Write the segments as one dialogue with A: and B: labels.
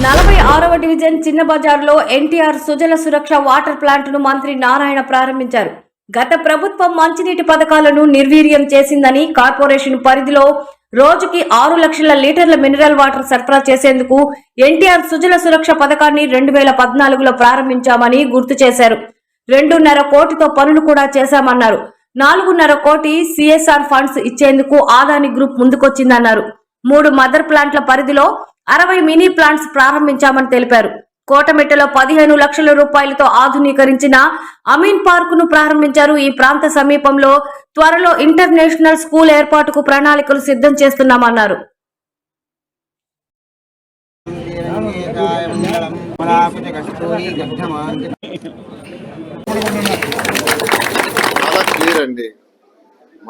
A: 46వ division చిన్న బజార్లో ఎన్టీఆర్ సుజల సురక్ష water ప్లాంట్ను మంత్రి నారాయణ ప్రారంభించారు. గత ప్రభుత్వం మంచినీటి పథకాలను నిర్వీర్యం చేసిందని, కార్పొరేషన్ పరిధిలో రోజుకి 6 లక్షల లీటర్ల మినరల్ వాటర్ సరఫరా చేసేందుకు ఎన్టీఆర్ సుజల సురక్ష పథకాన్ని 2014లో ప్రారంభించామని గుర్తు చేశారు. 2.5 కోటితో పనులు కూడా చేశామన్నారు. 4.5 కోటి సిఎస్ఆర్ ఫండ్స్ ఇచ్చేందుకు ఆదాని గ్రూప్ ముందుకొచ్చిందన్నారు. 3 మదర్ ప్లాంట్ల పరిధిలో 60 మినీ ప్లాంట్స్ ప్రారంభించామని తెలిపారు. కోటమిట్టలో 15 లక్షల రూపాయలతో ఆధునీకరించిన అమీన్ పార్క్ ను ప్రారంభించారు. ఈ ప్రాంత సమీపంలో త్వరలో ఇంటర్నేషనల్ స్కూల్ ఏర్పాటుకు ప్రణాళికలు సిద్ధం చేస్తున్నామన్నారు.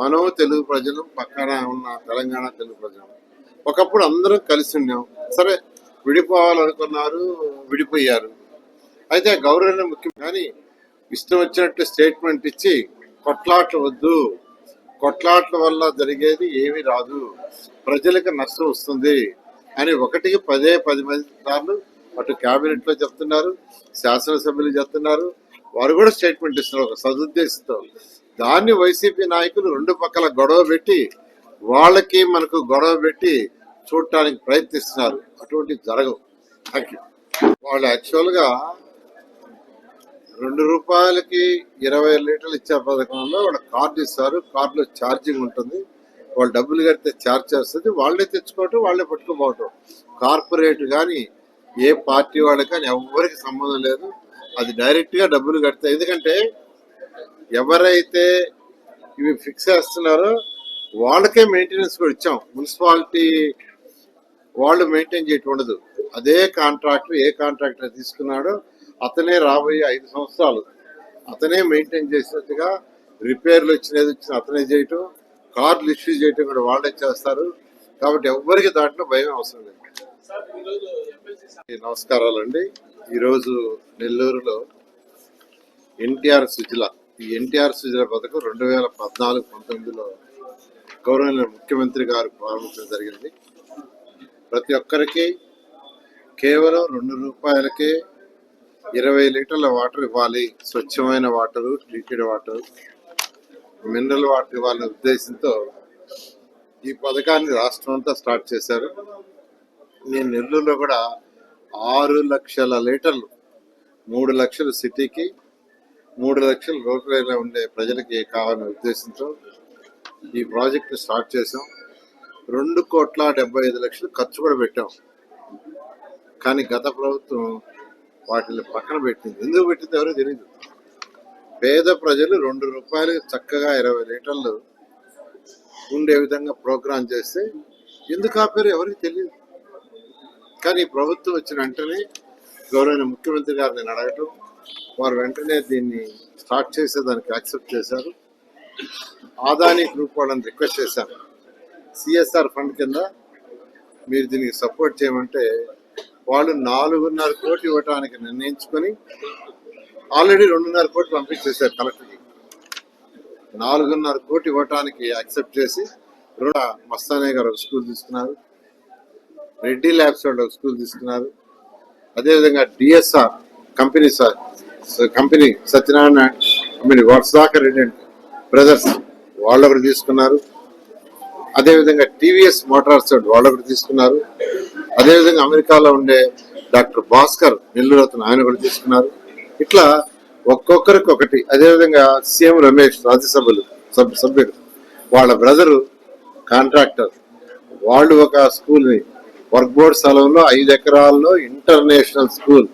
B: మనం తెలుగు ప్రజలు, పక్కన ఉన్న తెలంగాణ తెలుగు ప్రజలు ఒకప్పుడు అందరం కలిసి ఉన్నాం. సరే, విడిపోవాలనుకున్నారు, విడిపోయారు. అయితే గౌరవమే ముఖ్యం. కానీ ఇష్టం వచ్చినట్టు స్టేట్మెంట్ ఇచ్చి కొట్లాట్లు వద్దు, కొట్లాట్ల వల్ల జరిగేది ఏమీ రాదు, ప్రజలకు నష్టం వస్తుంది అని ఒకటికి 10 మంది సార్లు అటు క్యాబినెట్ లో చెప్తున్నారు, శాసనసభ్యులు చెప్తున్నారు. వారు కూడా స్టేట్మెంట్ ఇస్తున్నారు ఒక సదుద్దేశంతో. దాన్ని వైసీపీ నాయకులు 2 పక్కల గొడవ పెట్టి, వాళ్ళకి మనకు గొడవ పెట్టి చూడటానికి ప్రయత్నిస్తున్నారు. అటువంటి జరగవు. వాళ్ళు యాక్చువల్గా 2 రూపాయలకి 20 లీటర్లు ఇచ్చే పథకంలో వాళ్ళు కార్డు ఇస్తారు. కార్డులో ఛార్జింగ్ ఉంటుంది. వాళ్ళు డబ్బులు కడితే ఛార్జ్ చేస్తుంది. వాళ్ళే తెచ్చుకోవటం, వాళ్ళే పట్టుకోపోవటం. కార్పొరేట్ కానీ ఏ పార్టీ వాళ్ళకి కానీ ఎవరికి సంబంధం లేదు. అది డైరెక్ట్గా డబ్బులు కడితే, ఎందుకంటే ఎవరైతే ఇవి ఫిక్స్ చేస్తున్నారో వాళ్ళకే మెయింటెనెన్స్ కూడా ఇచ్చాం. మున్సిపాలిటీ వాళ్ళు మెయింటైన్ చేయటం ఉండదు. అదే కాంట్రాక్టర్, ఏ కాంట్రాక్టర్ తీసుకున్నాడో అతనే రాబోయే 5 సంవత్సరాలు అతనే మెయింటైన్ చేసినట్టుగా, రిపేర్లు వచ్చినది అతనే చేయటం, కార్డులు ఇష్యూ చేయటం కూడా వాళ్ళే చేస్తారు. కాబట్టి ఎవ్వరికి దాంట్లో భయం అవసరం లేదు. నమస్కారాలండి. ఈరోజు నెల్లూరులో ఎన్టీఆర్ సుజల, ఈ ఎన్టీఆర్ సుజల పథకం 2014-19లో గౌరవనీయ ముఖ్యమంత్రి గారు ప్రారంభించడం జరిగింది. ప్రతి ఒక్కరికి కేవలం 2 రూపాయలకే 20 లీటర్ల వాటర్ ఇవ్వాలి. స్వచ్ఛమైన water, treated water, mineral water ఇవ్వాలనే ఉద్దేశంతో ఈ పథకాన్ని రాష్ట్రం అంతా స్టార్ట్ చేశారు. నేను నెల్లూరులో కూడా 6 లక్షల లీటర్లు, 3 లక్షలు సిటీకి, 3 లక్షలు లోకల్లో ఉండే ప్రజలకి కావాలనే ఉద్దేశంతో ఈ ప్రాజెక్ట్ స్టార్ట్ చేసాం. 2,75,00,000 ఖర్చు కూడా పెట్టాం. కానీ గత ప్రభుత్వం వాటిని పక్కన పెట్టింది. ఎందుకు పెట్టింది ఎవరో తెలియదు. పేద ప్రజలు 2 రూపాయలకి చక్కగా 20 లీటర్లు ఉండే విధంగా ప్రోగ్రాం చేస్తే ఎందుకు ఆపారు ఎవరికి తెలియదు. కానీ ప్రభుత్వం వచ్చిన వెంటనే గౌరవనీయ ముఖ్యమంత్రి గారు నేను అడగటం, వారు వెంటనే దీన్ని స్టార్ట్ చేసేదానికి యాక్సెప్ట్ చేశారు. ఆదాని గ్రూప్ వాళ్ళని రిక్వెస్ట్ చేశాను, సిఎస్ఆర్ ఫండ్ కింద మీరు దీనికి సపోర్ట్ చేయమంటే వాళ్ళు 4.5 కోటి ఇవ్వటానికి నిర్ణయించుకొని ఆల్రెడీ 2.5 కోటి పంపించేశారు కలెక్టర్కి. 4.5 కోటి ఇవ్వటానికి యాక్సెప్ట్ చేసి మస్తానే గారు ఒక స్కూల్ తీసుకున్నారు, రెడ్డి ల్యాబ్స్ వాళ్ళు ఒక స్కూల్ తీసుకున్నారు. అదేవిధంగా DSR company Satyanarayana Varshakar Reddy and brothers వాళ్ళు ఒకటి తీసుకున్నారు. అదేవిధంగా టీవీఎస్ మోటార్స్ వాళ్ళు ఒకటి తీసుకున్నారు. అదేవిధంగా అమెరికాలో ఉండే డాక్టర్ భాస్కర్ నెల్లూరు అతను ఆయన కూడా తీసుకున్నారు. ఇట్లా ఒక్కొక్కరికి ఒకటి. అదేవిధంగా సీఎం రమేష్ సభ్యుడు వాళ్ళ బ్రదరు కాంట్రాక్టర్, వాళ్ళు ఒక స్కూల్ని వర్క్ బోర్డ్ స్థలంలో 5 ఎకరాల్లో ఇంటర్నేషనల్ స్కూల్,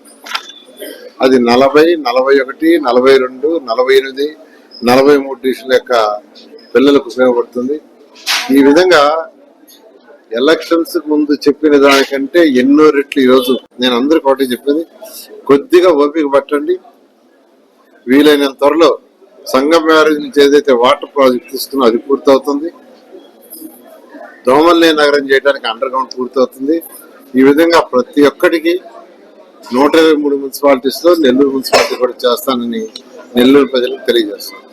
B: అది 40, 41, 42, 48, 43 డివిజన్ల యొక్క పిల్లలకు ఉపయోగపడుతుంది. ఈ విధంగా ఎలక్షన్స్ ముందు చెప్పిన దానికంటే ఎన్నో రెట్లు ఈరోజు నేను అందరికి ఒకటి చెప్పేది, కొద్దిగా ఓపిక పట్టండి. వీలైనంత త్వరలో సంగం బ్యారేజ్ నుంచి ఏదైతే వాటర్ ప్రాజెక్ట్ తీసుకున్నా అది పూర్తవుతుంది. దోమల్నే నగరం చేయడానికి అండర్ గ్రౌండ్ పూర్తవుతుంది. ఈ విధంగా ప్రతి ఒక్కటికి 123 మున్సిపాలిటీస్ లో నెల్లూరు మున్సిపాలిటీ కూడా చేస్తానని నెల్లూరు ప్రజలకు తెలియజేస్తాను.